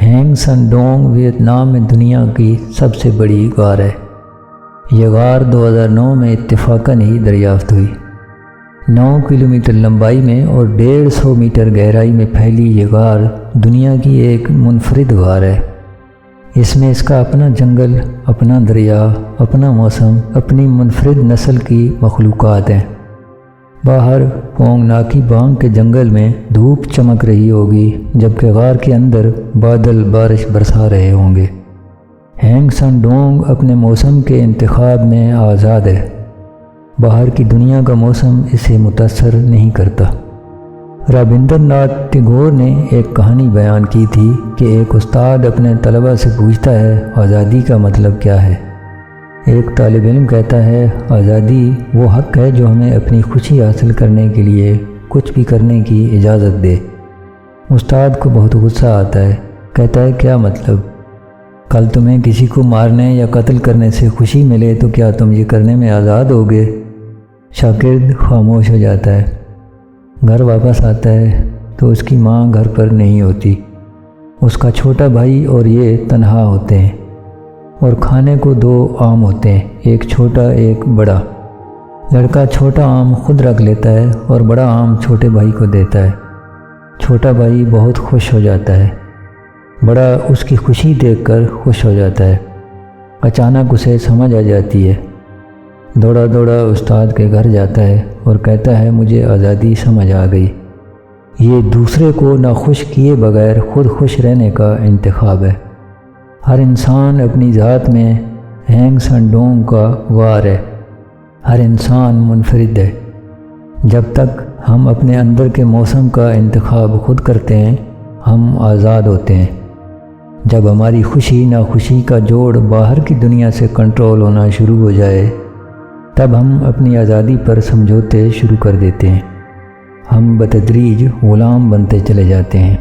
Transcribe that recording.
Hang سن Dong Vietnam میں دنیا کی سب سے بڑی غار ہے۔ یہ غار 2009 میں اتفاقاً ہی دریافت ہوئی۔ 9 کلومیٹر لمبائی میں اور 150 میٹر گہرائی میں پھیلی یہ غار دنیا کی ایک منفرد غار ہے۔ اس میں اس کا اپنا جنگل، اپنا دریا، اپنا موسم، اپنی منفرد نسل کی مخلوقات ہیں۔ باہر پونگ ناکی بانگ کے جنگل میں دھوپ چمک رہی ہوگی، جبکہ غار کے اندر بادل بارش برسا رہے ہوں گے۔ ہینگ سن ڈونگ اپنے موسم کے انتخاب میں آزاد ہے۔ باہر کی دنیا کا موسم اسے متاثر نہیں کرتا۔ رابندر ناتھ ٹیگور نے ایک کہانی بیان کی تھی کہ ایک استاد اپنے طلبہ سے پوچھتا ہے آزادی کا مطلب کیا ہے۔ ایک طالب علم کہتا ہے آزادی وہ حق ہے جو ہمیں اپنی خوشی حاصل کرنے کے لیے کچھ بھی کرنے کی اجازت دے۔ استاد کو بہت غصہ آتا ہے، کہتا ہے کیا مطلب؟ کل تمہیں کسی کو مارنے یا قتل کرنے سے خوشی ملے تو کیا تم یہ کرنے میں آزاد ہوگے؟ شاگرد خاموش ہو جاتا ہے۔ گھر واپس آتا ہے تو اس کی ماں گھر پر نہیں ہوتی۔ اس کا چھوٹا بھائی اور یہ تنہا ہوتے ہیں، اور کھانے کو 2 آم ہوتے ہیں، ایک چھوٹا ایک بڑا۔ لڑکا چھوٹا آم خود رکھ لیتا ہے اور بڑا آم چھوٹے بھائی کو دیتا ہے۔ چھوٹا بھائی بہت خوش ہو جاتا ہے، بڑا اس کی خوشی دیکھ کر خوش ہو جاتا ہے۔ اچانک اسے سمجھ آ جاتی ہے۔ دوڑا دوڑا استاد کے گھر جاتا ہے اور کہتا ہے مجھے آزادی سمجھ آ گئی۔ یہ دوسرے کو ناخوش کیے بغیر خود خوش رہنے کا انتخاب ہے۔ ہر انسان اپنی ذات میں ہینگ سن ڈونگ کا غار ہے۔ ہر انسان منفرد ہے۔ جب تک ہم اپنے اندر کے موسم کا انتخاب خود کرتے ہیں، ہم آزاد ہوتے ہیں۔ جب ہماری خوشی ناخوشی کا جوڑ باہر کی دنیا سے کنٹرول ہونا شروع ہو جائے، تب ہم اپنی آزادی پر سمجھوتے شروع کر دیتے ہیں۔ ہم بتدریج غلام بنتے چلے جاتے ہیں۔